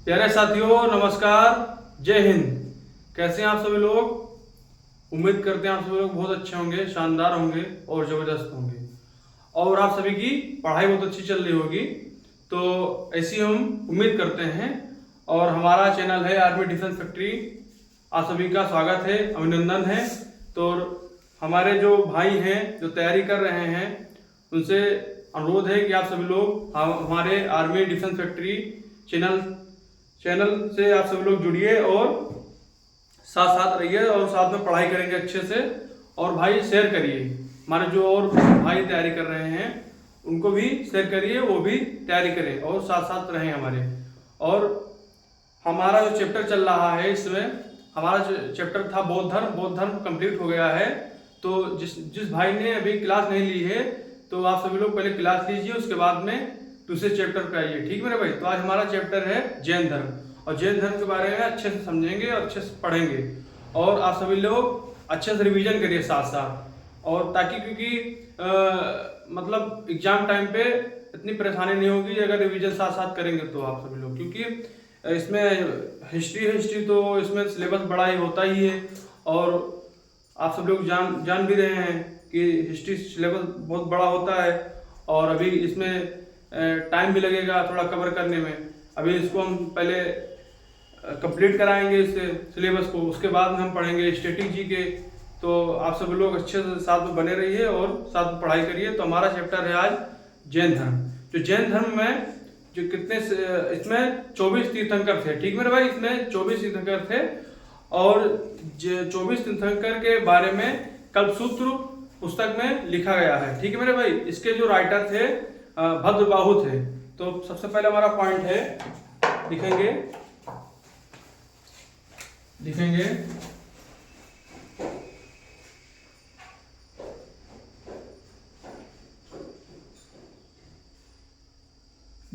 प्यारे साथियों, नमस्कार, जय हिंद। कैसे हैं आप सभी लोग? उम्मीद करते हैं आप सभी लोग बहुत अच्छे होंगे, शानदार होंगे और ज़बरदस्त होंगे और आप सभी की पढ़ाई बहुत अच्छी चल रही होगी। तो ऐसी हम उम्मीद करते हैं और हमारा चैनल है आर्मी डिफेंस फैक्ट्री। आप सभी का स्वागत है, अभिनंदन है। तो हमारे जो भाई हैं जो तैयारी कर रहे हैं उनसे अनुरोध है कि आप सभी लोग हमारे आर्मी डिफेंस फैक्ट्री चैनल से आप सभी लोग जुड़िए और साथ साथ रहिए और साथ में पढ़ाई करेंगे अच्छे से। और भाई शेयर करिए, हमारे जो और भाई तैयारी कर रहे हैं उनको भी शेयर करिए, वो भी तैयारी करें और साथ साथ रहें हमारे। और हमारा जो चैप्टर चल रहा है इसमें हमारा जो चैप्टर था बौद्ध धर्म कंप्लीट हो गया है। तो जिस भाई ने अभी क्लास नहीं ली है तो आप सभी लोग पहले क्लास लीजिए, उसके बाद में दूसरे चैप्टर पे आइए। ठीक मेरे भाई। तो आज हमारा चैप्टर है जैन धर्म और जैन धर्म के बारे में अच्छे से समझेंगे और अच्छे से पढ़ेंगे और आप सभी लोग अच्छे से रिवीजन करिए साथ साथ। और ताकि क्योंकि मतलब एग्जाम टाइम पे इतनी परेशानी नहीं होगी अगर रिवीजन साथ साथ करेंगे तो आप सभी लोग। क्योंकि इसमें हिस्ट्री तो इसमें सिलेबस बड़ा ही होता ही है और आप सब लोग जान भी रहे हैं कि हिस्ट्री सिलेबस बहुत बड़ा होता है और अभी इसमें टाइम भी लगेगा थोड़ा कवर करने में। अभी इसको हम पहले कंप्लीट कराएंगे इससे सिलेबस को, उसके बाद में हम पढ़ेंगे स्टैटिक जी के। तो आप सब लोग अच्छे से साथ में बने रहिए और साथ में पढ़ाई करिए। तो हमारा चैप्टर है आज जैन धर्म। जो जैन धर्म में जो इसमें 24 तीर्थंकर थे। ठीक मेरे भाई, इसमें 24 तीर्थंकर थे और 24 तीर्थंकर के बारे में कल्पसूत्र पुस्तक में लिखा गया है। ठीक है मेरे भाई। इसके जो राइटर थे भद्रबाहु थे। तो सबसे पहले हमारा पॉइंट है, लिखेंगे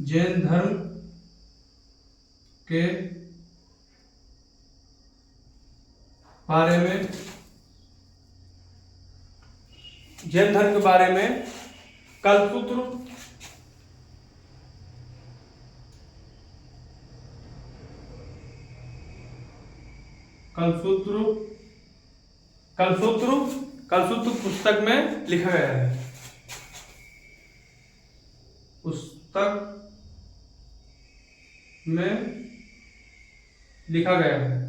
जैन धर्म के बारे में, जैन धर्म के बारे में कल्पसूत्र पुस्तक में लिखा गया है। पुस्तक में लिखा गया है।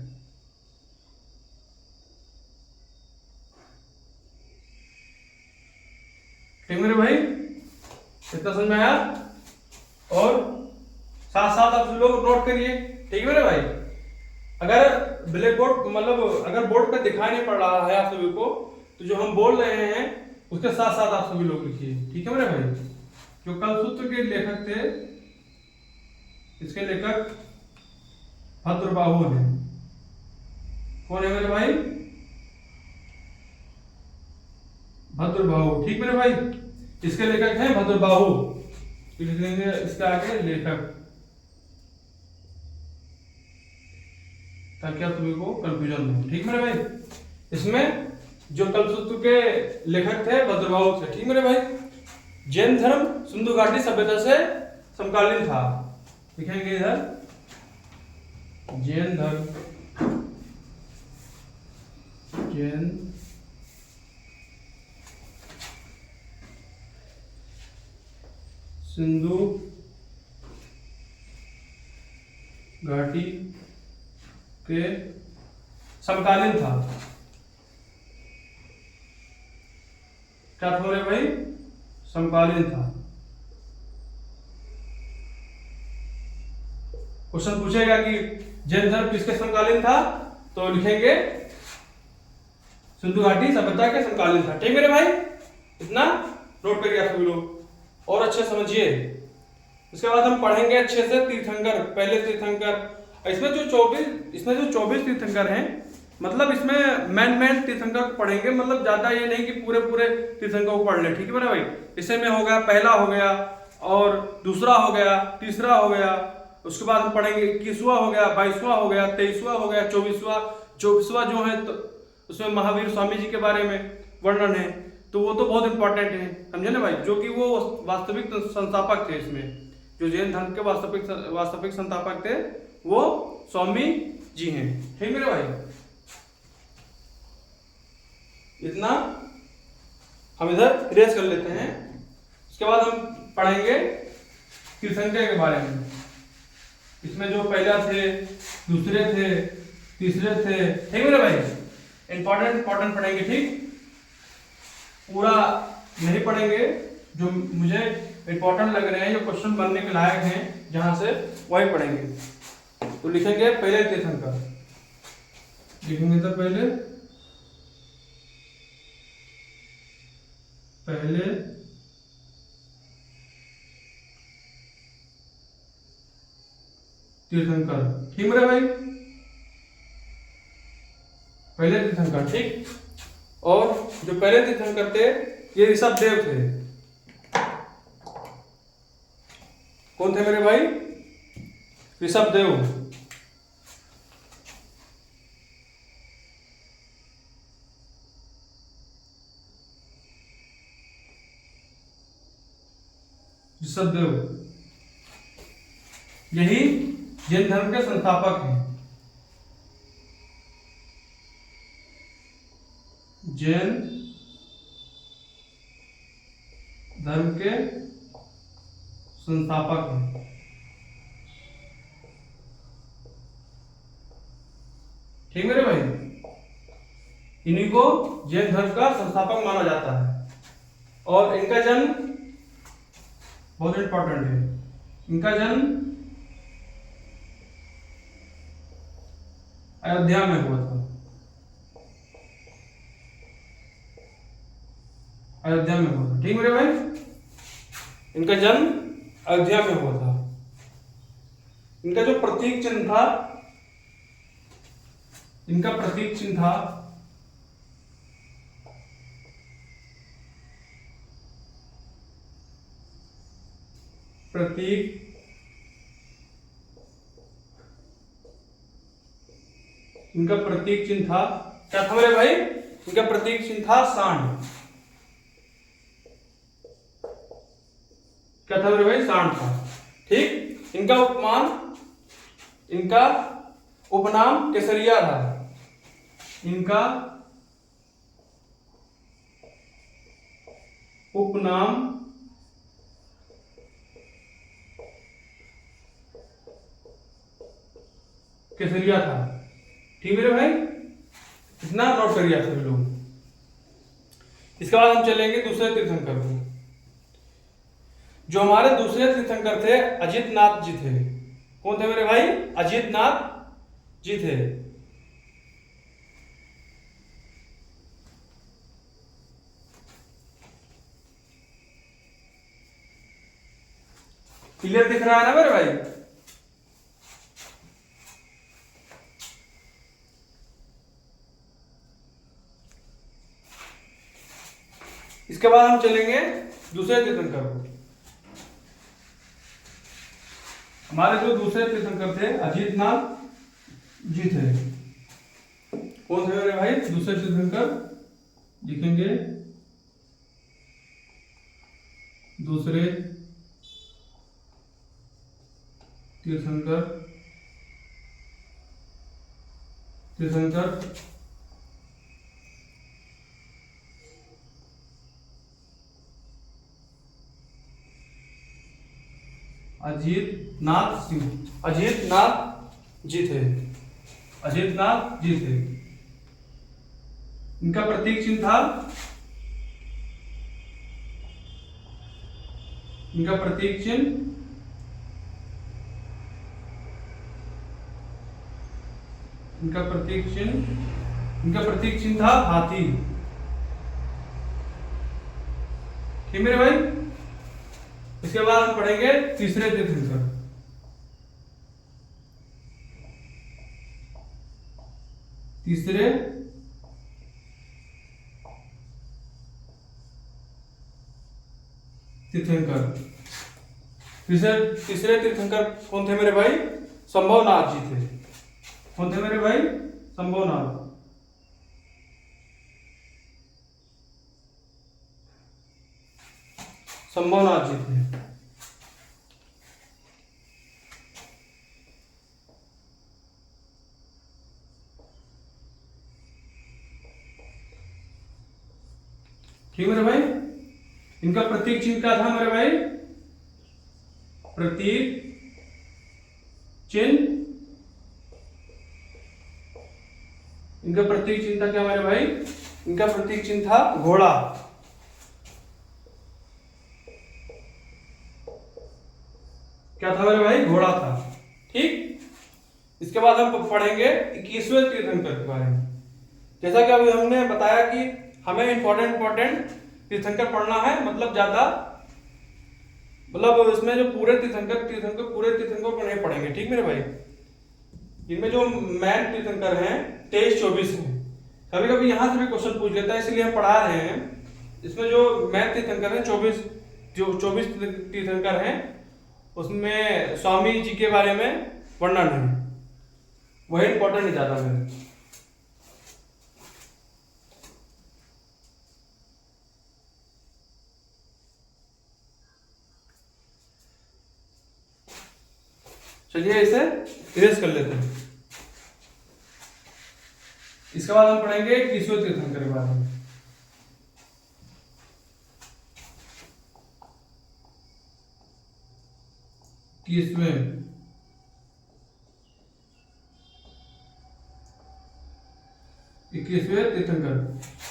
ठीक मेरे भाई, कितना समझ में आया? और साथ साथ आप लोग नोट करिए। ठीक है मेरे भाई। अगर ब्लैक बोर्ड मतलब अगर बोर्ड पे दिखाई नहीं पड़ रहा है आप सभी को तो जो हम बोल रहे हैं उसके साथ साथ आप सभी लोग लिखिए। ठीक है मेरे भाई। जो कल्पसूत्र के लेखक थे, इसके लेखक भद्रबाहु हैं। कौन है मेरे भाई? भद्रबाहु। ठीक मेरे भाई। इसके लेखक हैं भद्रबाहु। इसके आगे लेखक, ताकि आप सभी को कंफ्यूजन हो। ठीक मेरे भाई। इसमें जो कल्पसूत्र के लेखक थे भद्रबाहु थे। ठीक मेरे भाई। जैन धर्म सिंधु घाटी सभ्यता से समकालीन था। लिखेंगे इधर जैन सिंधु घाटी के समकालीन था। क्या था रे भाई? समकालीन था। क्वेश्चन पूछेगा कि जैन धर्म किसके समकालीन था, तो लिखेंगे सिंधु घाटी सभ्यता के समकालीन था। ठीक मेरे भाई, इतना नोट करिए आप सभी लोग और अच्छे समझिए। इसके बाद हम पढ़ेंगे अच्छे से तीर्थंकर, पहले तीर्थंकर। इसमें जो 24 तीर्थंकर हैं, मतलब इसमें मैन तीर्थंकर पढ़ेंगे, मतलब ज्यादा ये नहीं कि पूरे तीर्थंकर को पढ़ ले। ठीक है मेरा भाई। इसे में हो गया, पहला हो गया और दूसरा हो गया, तीसरा हो गया, उसके बाद हम पढ़ेंगे 21वां हो गया, 22वां हो गया, 23वां हो गया, 24वां जो है तो उसमें महावीर स्वामी जी के बारे में वर्णन है। तो वो तो बहुत इंपॉर्टेंट है, समझे ना भाई। जो कि वो वास्तविक संस्थापक थे इसमें, जो जैन धर्म के वास्तविक संस्थापक थे वो स्वामी जी हैं। ठीक मेरे भाई, इतना हम इधर इरेज कर लेते हैं। उसके बाद हम पढ़ेंगे तीर्थंकर के बारे में। इसमें जो पहला थे, दूसरे थे, तीसरे थे। ठीक मेरे भाई, इंपॉर्टेंट पढ़ेंगे। ठीक, पूरा नहीं पढ़ेंगे, जो मुझे इंपॉर्टेंट लग रहे हैं, जो क्वेश्चन बनने के लायक हैं जहां से, वही पढ़ेंगे। तो लिखेंगे पहले तीर्थंकर, लिखेंगे तो पहले तीर्थंकर। ठीक मेरे भाई, पहले तीर्थंकर। ठीक, और जो पहले तीर्थंकर थे ये ऋषभ देव थे। कौन थे मेरे भाई? ऋषभ देव। ऋषभ देव यही जैन धर्म के संस्थापक हैं। जैन धर्म के संस्थापक हैं। ठीक मेरे भाई, इन्हीं को जैन धर्म का संस्थापक माना जाता है। और इनका जन्म बहुत इंपॉर्टेंट है। इनका जन्म अयोध्या में हुआ था। अयोध्या में हुआ था। ठीक मेरे भाई, इनका जन्म अयोध्या में हुआ था। इनका जो प्रतीक चिन्ह था, इनका प्रतीक चिन्ह था इनका प्रतीक चिन्ह था, क्या था मेरे भाई? इनका प्रतीक चिन्ह था सांड। क्या था मेरे भाई? सांड था। ठीक, इनका उपनाम केसरिया था। इनका उपनाम केसरिया था। ठीक मेरे भाई, इतना नोट करिए सभी लोग। इसके बाद हम चलेंगे दूसरे तीर्थंकर को। जो हमारे दूसरे तीर्थंकर थे, अजित नाथ जी थे। कौन थे मेरे भाई? अजित नाथ जी थे। क्लियर दिख रहा है ना मेरे भाई? इसके बाद हम चलेंगे दूसरे तीर्थंकर को। हमारे जो दूसरे तीर्थंकर थे, अजित नाथ जी थे। कौन थे मेरे भाई दूसरे तीर्थंकर? लिखेंगे दूसरे तीर्थंकर अजित नाथ जी थे। इनका प्रतीक चिन्ह था, इनका प्रतीक चिन्ह था हाथी। ठीक मेरे भाई, इसके बाद हम पढ़ेंगे तीसरे तीर्थंकर। तीसरे तीर्थंकर कौन थे मेरे भाई? संभवनाथ जी थे। कौन थे मेरे भाई? संभवनाथ जी थे। ठीक मेरे भाई। इनका प्रतीक चिन्ह क्या था मेरे भाई? प्रतीक चिन्ह, इनका प्रतीक चिन्ह था क्या मेरे भाई? इनका प्रतीक चिन्ह था घोड़ा। क्या था मेरे भाई? घोड़ा था। ठीक। इसके बाद हम पढ़ेंगे 21वें तीर्थंकर के बारे में। जैसा कि अभी हमने बताया कि हमें इंपॉर्टेंट तीर्थंकर पढ़ना है, मतलब ज्यादा, मतलब इसमें जो पूरे तीर्थंकर पूरे तीर्थंकर को नहीं पढ़ेंगे। ठीक मेरे भाई। इनमें जो मैन तीर्थंकर हैं 23-24 हैं। कभी कभी यहाँ से भी क्वेश्चन पूछ लेता है, इसलिए हम पढ़ा रहे हैं। इसमें जो मैन तीर्थंकर हैं 24 तीर्थंकर हैं, उसमें स्वामी जी के बारे में वर्णन है, वही इंपॉर्टेंट है ज्यादा में। चलिए इसे इरेज कर लेते हैं। इसके बाद हम पढ़ेंगे 21वें तीर्थंकर के बारे में।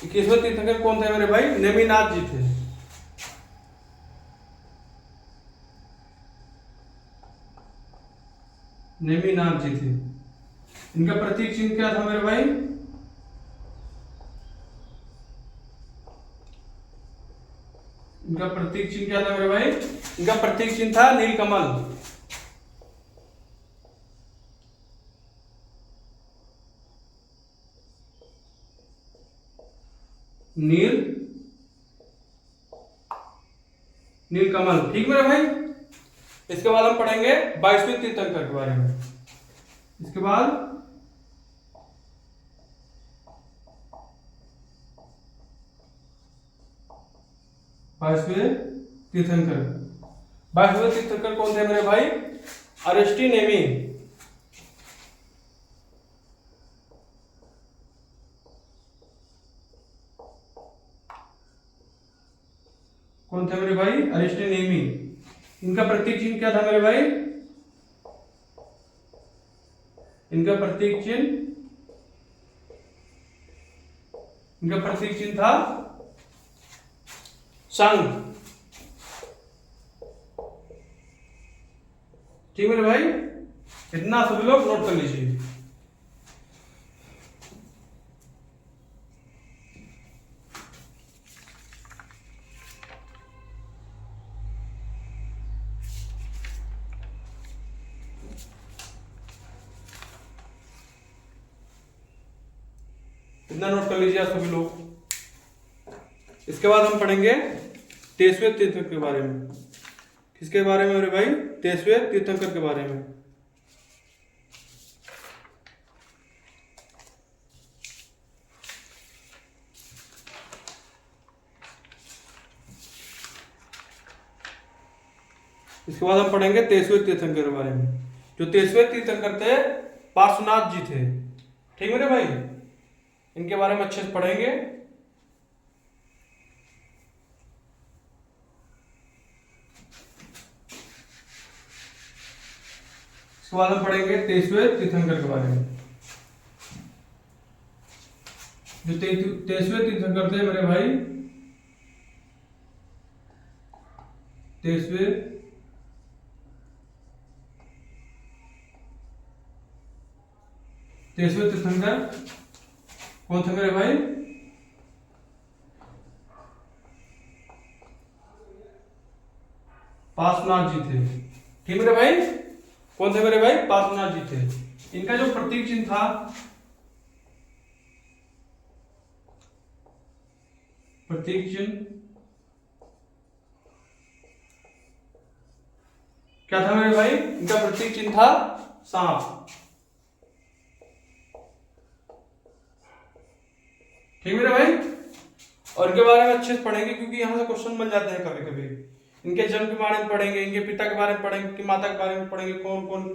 इक्कीसवें तीर्थंकर कौन थे मेरे भाई? नेमिनाथ जी थे। नेमिनाथ जी थे। इनका प्रतीक चिन्ह क्या था मेरे भाई? इनका प्रतीक चिन्ह क्या था मेरे भाई? इनका प्रतीक चिन्ह था नीलकमल। नीलकमल। ठीक मेरे भाई। इसके बाद हम पढ़ेंगे 22वें तीर्थंकर के बारे में। इसके बाद 22वें तीर्थंकर कौन थे मेरे भाई? अरिस्टिनेमी। कौन थे मेरे भाई? अरिस्टिनेमी। इनका प्रतीक चिन्ह क्या था मेरे भाई? इनका प्रतीक चिन्ह था शंख। ठीक मेरे भाई। इतना सभी लोग नोट कर लीजिए। इतना नोट कर लीजिए आप सभी लोग। इसके बाद हम पढ़ेंगे 23वें तीर्थंकर के बारे में। किसके बारे में मेरे भाई? 23वें तीर्थंकर के बारे में। इसके बाद हम पढ़ेंगे 23वें तीर्थंकर के बारे में। जो 23वें तीर्थंकर थे पार्श्वनाथ जी थे। ठीक मेरे भाई। इनके बारे में अच्छे से पढ़ेंगे। इसके बाद हम पढ़ेंगे 23वें तीर्थंकर के बारे में। जो 23वें तीर्थंकर थे मेरे भाई, 23वें तीर्थंकर कौन थे मेरे भाई? पार्श्वनाथ जी थे। ठीक मेरे भाई। कौन थे मेरे भाई? पार्श्वनाथ जी थे। इनका जो प्रतीक चिन्ह था, प्रतीक चिन्ह क्या था मेरे भाई? इनका प्रतीक चिन्ह था सांप। ठीक मेरे भाई। और इनके बारे में अच्छे से पढ़ेंगे, क्योंकि यहाँ से क्वेश्चन बन जाते हैं कभी कभी। इनके जन्म के बारे में पढ़ेंगे, इनके पिता के बारे में पढ़ेंगे, इनकी माता के बारे में पढ़ेंगे, कौन कौन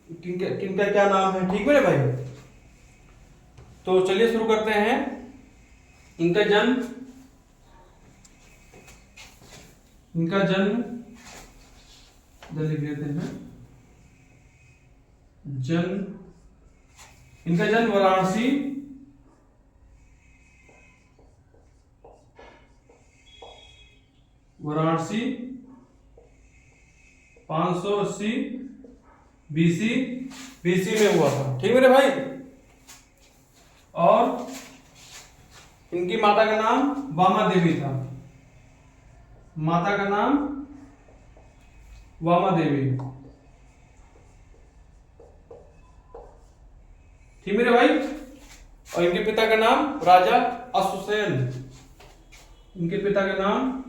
किनका क्या नाम है। ठीक मेरे भाई। तो चलिए शुरू करते हैं। इनका जन्म इनका जन्म इधर लिख लेते हैं, इनका जन्म वाराणसी, वाराणसी 580 बीसी में हुआ था। ठीक मेरे भाई। और इनकी माता का नाम वामा देवी था, माता का नाम वामा देवी। ठीक मेरे भाई। और इनके पिता का नाम राजा अश्वसेन, इनके पिता का नाम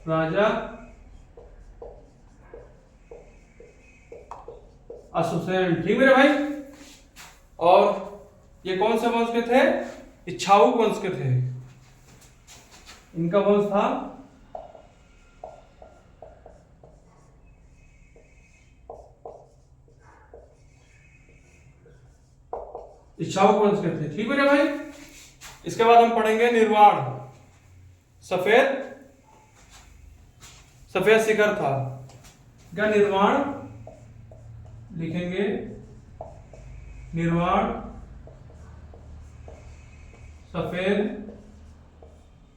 राजा अश्वसेन। ठीक मेरे भाई। और ये कौन से वंश के थे? इक्ष्वाकु वंश के थे। इनका वंश था इक्ष्वाकु वंश के थे। ठीक मेरे भाई। इसके बाद हम पढ़ेंगे निर्वाण। सफेद शिखर था। क्या निर्वाण लिखेंगे? निर्वाण सफेद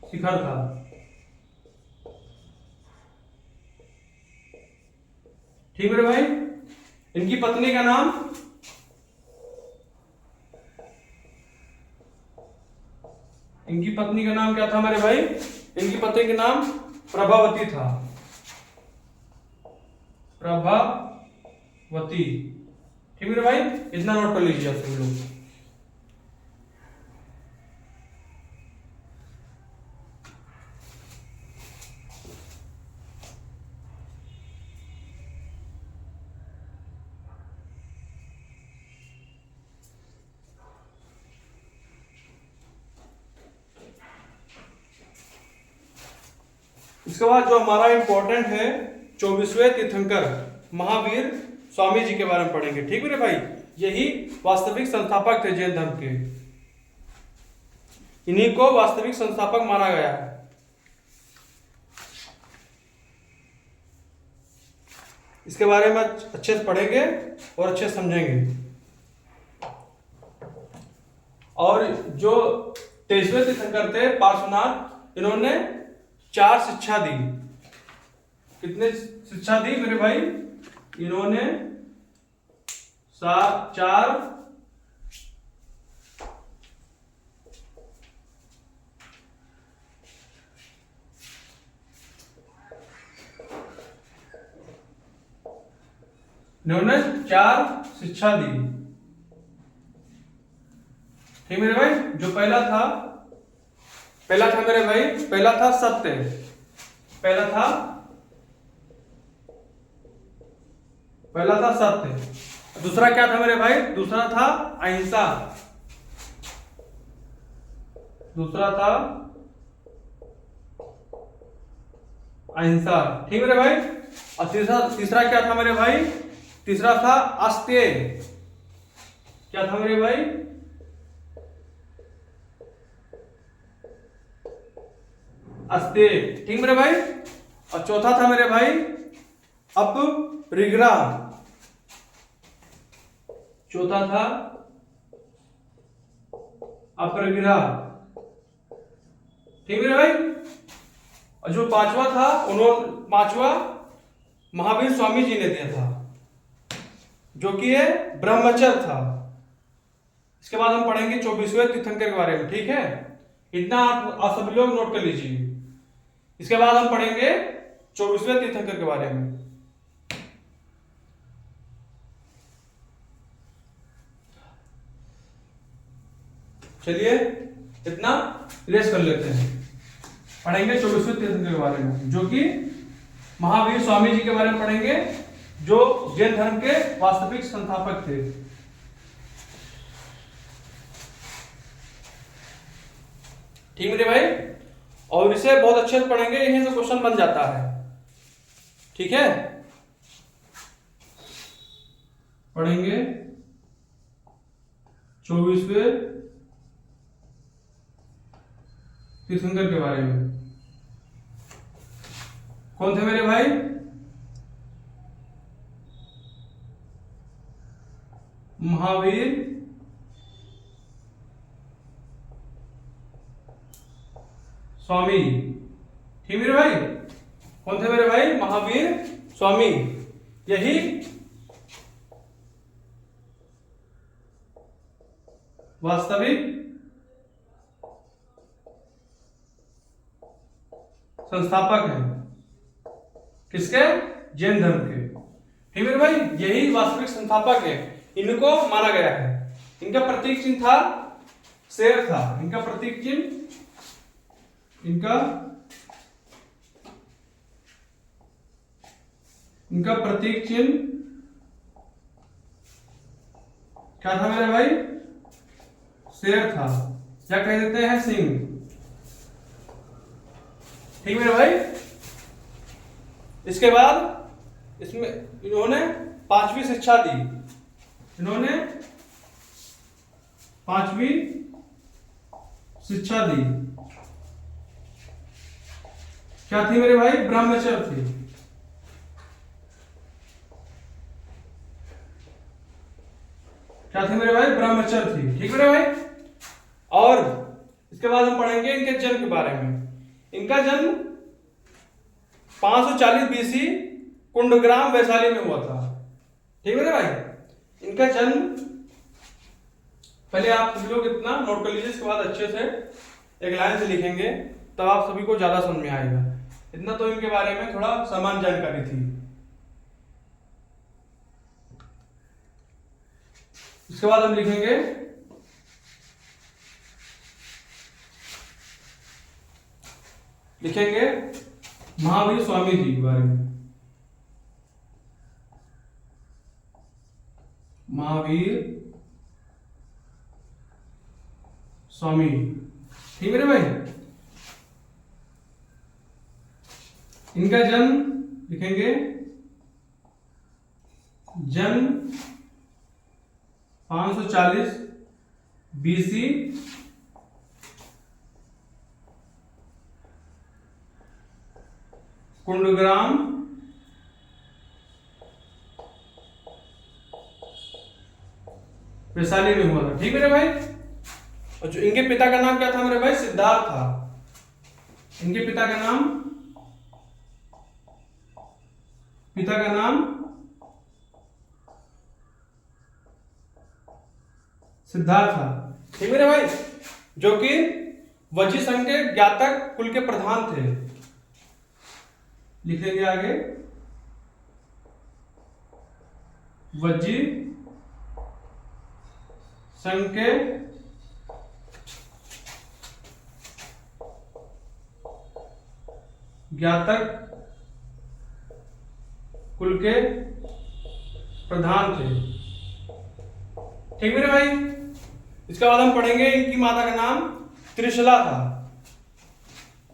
शिखर था। ठीक मेरे भाई। इनकी पत्नी का नाम क्या था मेरे भाई? इनकी पत्नी का नाम प्रभावती था, प्रभावती। ठीक मेरे भाई। इतना नोट कर लीजिए आप सभी लोग। इसके बाद जो हमारा इंपॉर्टेंट है 24वें तीर्थंकर महावीर स्वामी जी के बारे में पढ़ेंगे। ठीक मेरे भाई। यही वास्तविक संस्थापक थे जैन धर्म के, इन्हीं को वास्तविक संस्थापक माना गया है। इसके बारे में अच्छे से पढ़ेंगे और अच्छे से समझेंगे। और जो 23वें तीर्थंकर थे पार्श्वनाथ, इन्होंने 4 शिक्षा दी। कितने शिक्षा दी मेरे भाई? इन्होंने 4 शिक्षा दी। ठीक मेरे भाई। जो पहला था मेरे भाई, पहला था सत्य, पहला था सत्य। दूसरा क्या था मेरे भाई? दूसरा था अहिंसा, ठीक मेरे भाई। और तीसरा क्या था मेरे भाई? तीसरा था अस्तेय। क्या था मेरे भाई? अस्तेय। ठीक मेरे भाई। और चौथा था मेरे भाई अपरिग्रह, चौथा था अपरिग्रह। ठीक मेरे भाई। और जो पांचवा था, पांचवा महावीर स्वामी जी ने दिया था, जो कि है ब्रह्मचर्य था। इसके बाद हम पढ़ेंगे 24वें तीर्थंकर के बारे में। ठीक है, इतना आप सभी लोग नोट कर लीजिए। इसके बाद हम पढ़ेंगे 24वें तीर्थंकर के बारे में। चलिए इतना रेस कर लेते हैं। पढ़ेंगे 24वें तीर्थंकर के बारे में, जो कि महावीर स्वामी जी के बारे में पढ़ेंगे, जो जैन धर्म के वास्तविक संस्थापक थे। ठीक मेरे भाई। और इसे बहुत अच्छे से पढ़ेंगे, यहीं से क्वेश्चन बन जाता है। ठीक है, पढ़ेंगे 24वें तीर्थंकर के बारे में। कौन थे मेरे भाई? महावीर स्वामी। ठीक मेरे भाई, कौन थे मेरे भाई? महावीर स्वामी। यही वास्तविक संस्थापक हैं। किसके? जैन धर्म के। ठीक मेरे भाई, यही वास्तविक संस्थापक है, इनको माना गया है। इनका प्रतीक चिन्ह था शेर था। इनका प्रतीक चिन्ह इनका प्रतीक चिन्ह क्या था मेरे भाई? शेर था, या कह देते हैं सिंह। ठीक मेरे भाई, इसके बाद इसमें इन्होंने 5वीं शिक्षा दी। इन्होंने 5वीं शिक्षा दी। क्या थी मेरे भाई? ब्रह्मचर्य थी। क्या थी मेरे भाई? ब्रह्मचर्य थी। ठीक मेरे भाई, और इसके बाद हम पढ़ेंगे इनके जन्म के बारे में। इनका जन्म 540 बीसी कुंडग्राम वैशाली में हुआ था। ठीक है भाई, इनका जन्म, पहले आप सभी लोग इतना नोट कर लीजिए, इसके बाद अच्छे से एक लाइन से लिखेंगे, तब आप सभी को ज्यादा समझ में आएगा। इतना तो इनके बारे में थोड़ा सामान्य जानकारी थी। इसके बाद हम लिखेंगे महावीर स्वामी जी के बारे में। महावीर स्वामी। ठीक है भाई, इनका जन्म लिखेंगे, जन्म 540 बीसी कुंडग्राम वैशाली में हुआ था। ठीक है भाई, और जो इनके पिता का नाम क्या था मेरे भाई? सिद्धार्थ था। इनके पिता का नाम सिद्धार्थ था। ठीक है भाई, जो कि वज्जी संघ के ज्ञातक कुल के प्रधान थे। लिखेंगे आगे, वज्जी संघ के ज्ञातक कुल के प्रधान थे। ठीक मेरे भाई, इसके बाद हम पढ़ेंगे इनकी माता का नाम त्रिशला था।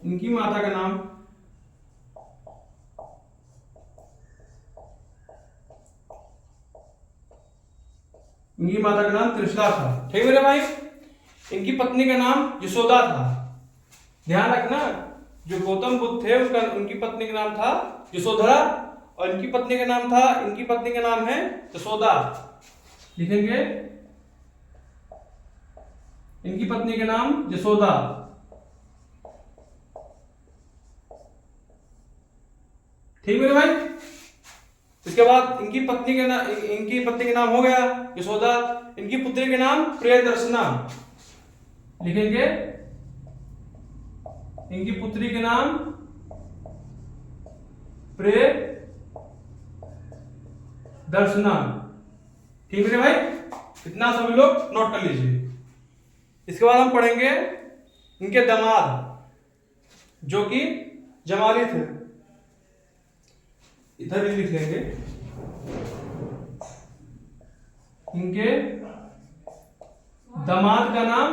इनकी माता का नाम त्रिशला था। ठीक मेरे भाई, इनकी पत्नी का नाम यशोदा था। ध्यान रखना, जो गौतम बुद्ध थे उनकी पत्नी का नाम था यशोधरा, और इनकी पत्नी का नाम है यशोदा। लिखेंगे, इनकी पत्नी का नाम यशोदा। ठीक है भाई, इसके बाद इनकी पत्नी का नाम हो गया यशोदा। इनकी पुत्री के नाम प्रियदर्शना। लिखेंगे, इनकी पुत्री के नाम प्रियदर्शना। ठीक है भाई, इतना सभी लोग नोट कर लीजिए। इसके बाद हम पढ़ेंगे इनके दामाद, जो कि जमाली थे। इधर भी लिख लेंगे, इनके दामाद का नाम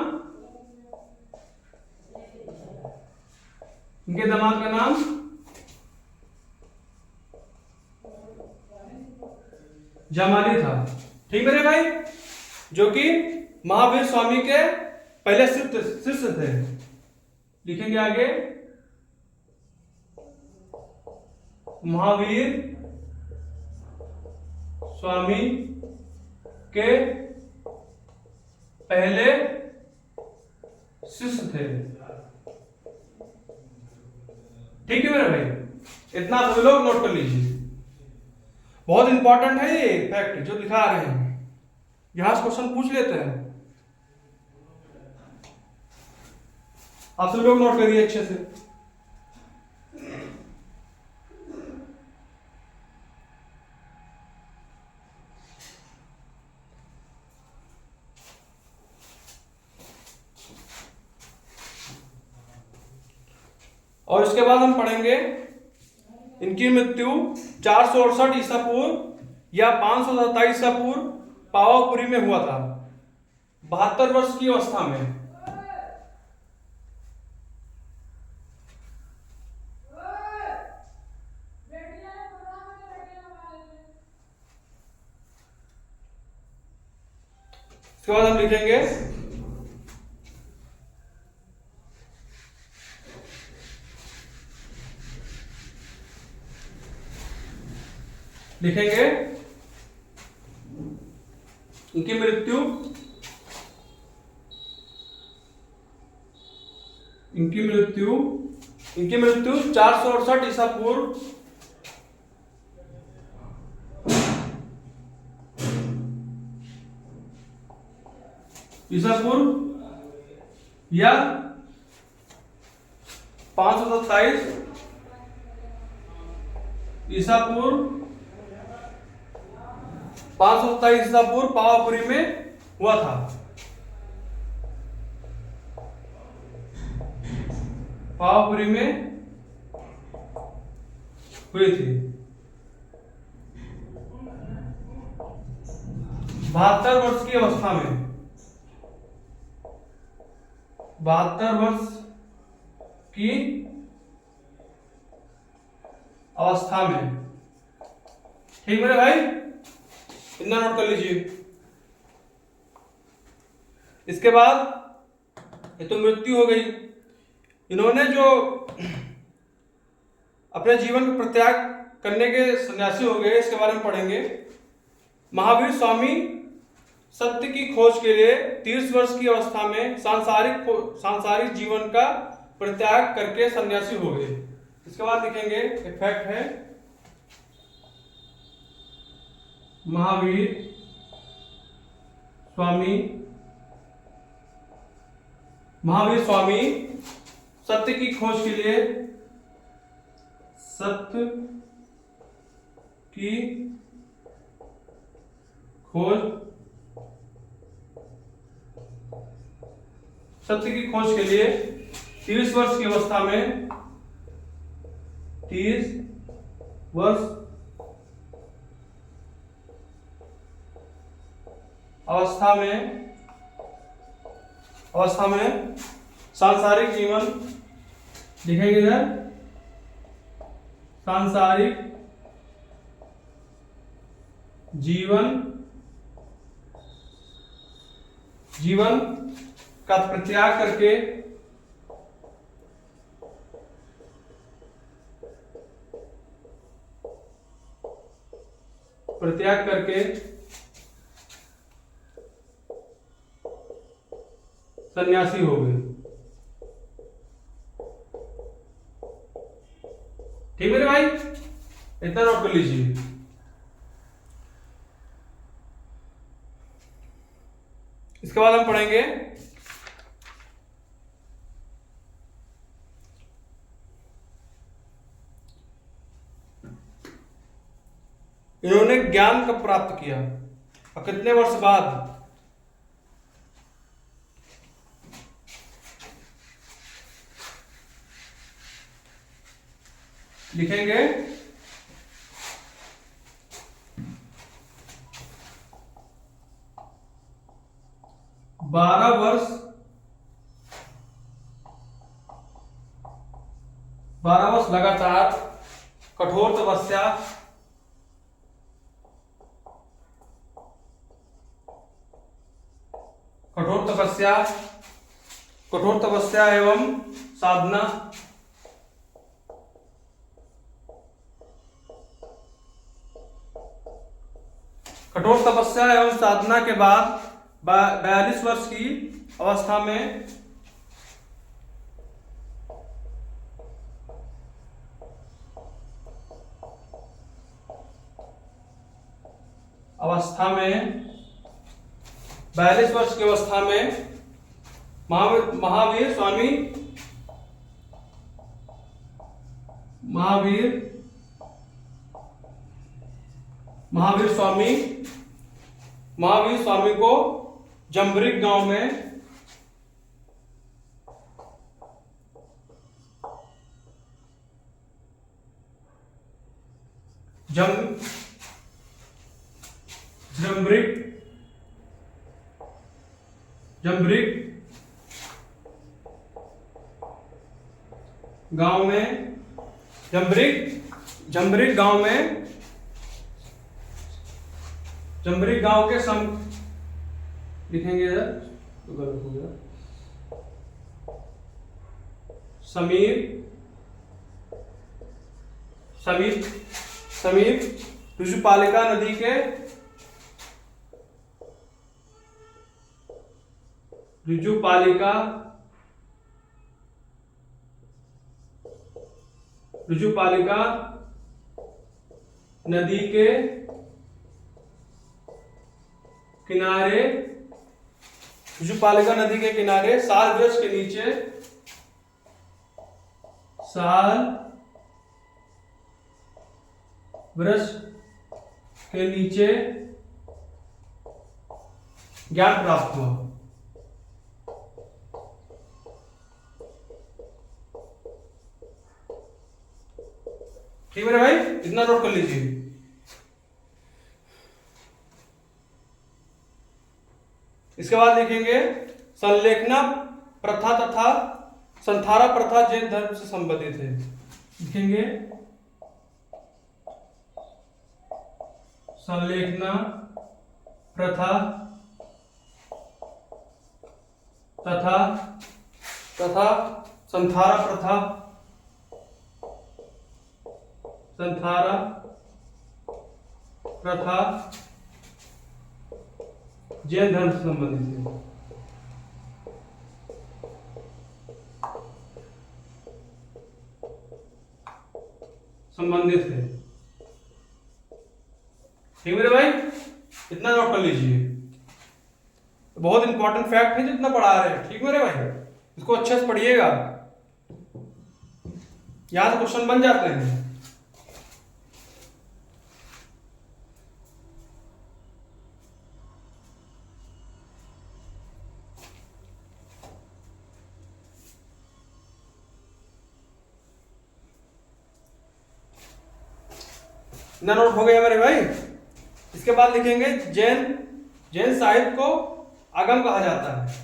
जमाली था। ठीक है भाई, जो कि महावीर स्वामी के पहले शिष्य थे। लिखेंगे आगे महावीर स्वामी के पहले शिष्य थे। ठीक है मेरे भाई, इतना सभी लोग नोट कर लीजिए। बहुत इंपॉर्टेंट है ये फैक्ट जो दिखा रहे हैं, यहां से क्वेश्चन पूछ लेते हैं। आप सभी लोग नोट करिए अच्छे से। और इसके बाद हम पढ़ेंगे इनकी मृत्यु 468 ईसा पूर्व या 527 ईसा पूर्व पावापुरी में हुआ था, 72 वर्ष की अवस्था में। इसके बाद हम लिखेंगे इनकी मृत्यु 468 ईसा पूर्व या 527 ईसा पूर्व पावापुरी में हुआ था। पावापुरी में हुई थी। 72 वर्ष की अवस्था में, 72 वर्ष की अवस्था में। ठीक मेरे भाई, इतना नोट कर लीजिए। इसके बाद ये तो मृत्यु हो गई। इन्होंने जो अपने जीवन को परित्याग करने के सन्यासी हो गए, इसके बारे में पढ़ेंगे। महावीर स्वामी सत्य की खोज के लिए 30 वर्ष की अवस्था में सांसारिक जीवन का परित्याग करके सन्यासी हो गए। इसके बाद लिखेंगे फैक्ट है महावीर स्वामी सत्य की खोज के लिए सत्य की खोज के लिए 30 वर्ष की अवस्था में 30 वर्ष अवस्था में सांसारिक जीवन लिखेंगे इधर, सांसारिक जीवन का परित्याग करके सन्यासी हो गए। ठीक है भाई, इतना नोट कर लीजिए। इसके बाद हम पढ़ेंगे इन्होंने ज्ञान कब प्राप्त किया और कितने वर्ष बाद। लिखेंगे 12 वर्ष लगातार कठोर तपस्या एवं साधना, कठोर तपस्या एवं साधना के बाद 42 वर्ष की अवस्था में अवस्था में 42 वर्ष की अवस्था में महावीर स्वामी को जम्बरिक गांव में जम्बरिक गांव के लिखेंगे इधर तो गलत हो गया, समीप ऋजुपालिका नदी के ऋजुपालिका नदी के किनारे साल वृक्ष के नीचे ज्ञान प्राप्त हुआ। ठीक है भाई, इतना नोट कर लीजिए। इसके बाद लिखेंगे संलेखना प्रथा तथा संथारा प्रथा जैन धर्म से संबंधित है। लिखेंगे संलेखना प्रथा तथा संथारा प्रथा जैन धर्म से संबंधित है। ठीक मेरे भाई, इतना नोट कर लीजिए। बहुत इंपॉर्टेंट फैक्ट है जितना पढ़ा रहे हैं। ठीक मेरे भाई, इसको अच्छे से पढ़िएगा, यहां से क्वेश्चन बन जाते हैं। इतना नोट हो गया मेरे भाई। इसके बाद लिखेंगे जैन साहित्य को आगम कहा जाता है।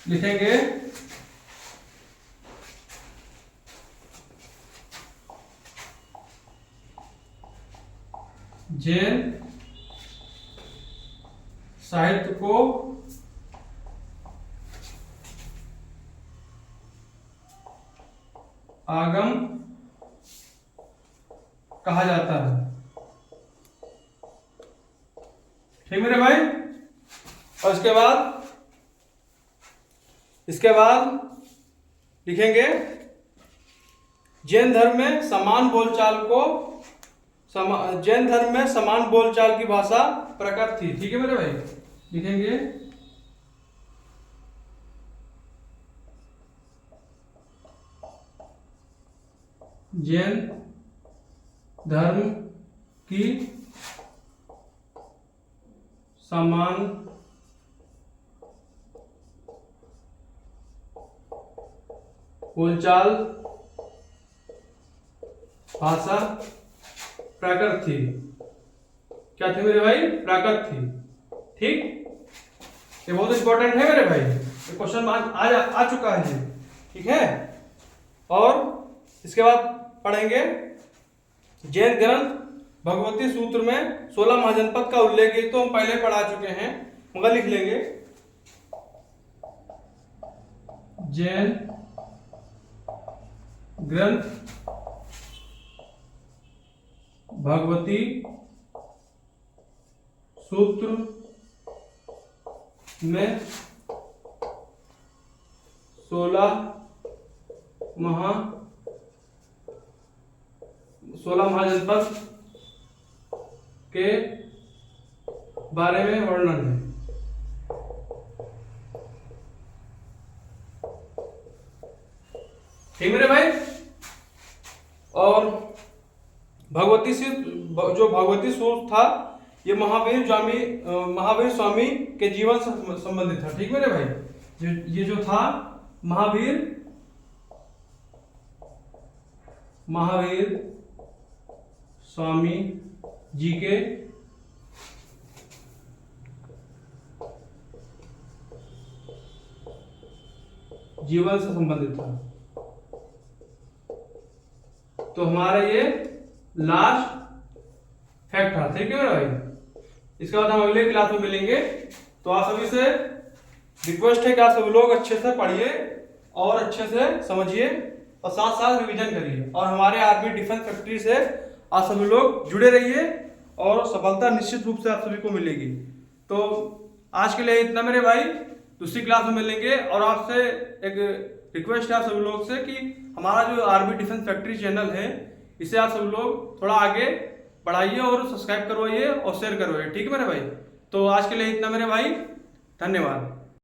लिखेंगे जैन साहित्य को आगम कहा जाता है। ठीक मेरे भाई, और इसके बाद लिखेंगे जैन धर्म में समान बोलचाल की भाषा प्रकट थी। ठीक है मेरे भाई, लिखेंगे जैन धर्म की समान बोलचाल भाषा प्राकृत थी। क्या थी मेरे भाई? प्राकृत थी। ठीक, ये बहुत इंपॉर्टेंट है मेरे भाई, ये क्वेश्चन आ चुका है। ठीक है, और इसके बाद पढ़ेंगे जैन ग्रंथ भगवती सूत्र में 16 महाजनपद का उल्लेख है, तो हम पहले पढ़ा चुके हैं, मगर लिख लेंगे। जैन ग्रंथ भगवती सूत्र में 16 महाजनपद के बारे में वर्णन है। ठीक मेरे भाई। और भगवती से जो भगवती सूत्र था, ये महावीर स्वामी के जीवन से संबंधित था। ठीक मेरे भाई, ये जो था महावीर स्वामी जी के जीवन से संबंधित था। तो हमारा ये लास्ट फैक्ट था। ठीक है मेरे भाई, इसके बाद हम अगले क्लास में मिलेंगे। तो आप सभी से रिक्वेस्ट है कि आप सभी लोग अच्छे से पढ़िए और अच्छे से समझिए और साथ साथ रिवीजन करिए, और हमारे आर्मी डिफेंस फैक्ट्री से आप सभी लोग जुड़े रहिए और सफलता निश्चित रूप से आप सभी को मिलेगी। तो आज के लिए इतना मेरे भाई, दूसरी क्लास में मिलेंगे। और आपसे एक रिक्वेस्ट है आप सभी लोग से कि हमारा जो आर्मी डिफेंस फैक्ट्री चैनल है, इसे आप सभी लोग थोड़ा आगे बढ़ाइए और सब्सक्राइब करवाइए और शेयर करवाइए। ठीक है मेरे भाई। तो आज के लिए इतना मेरे भाई, धन्यवाद।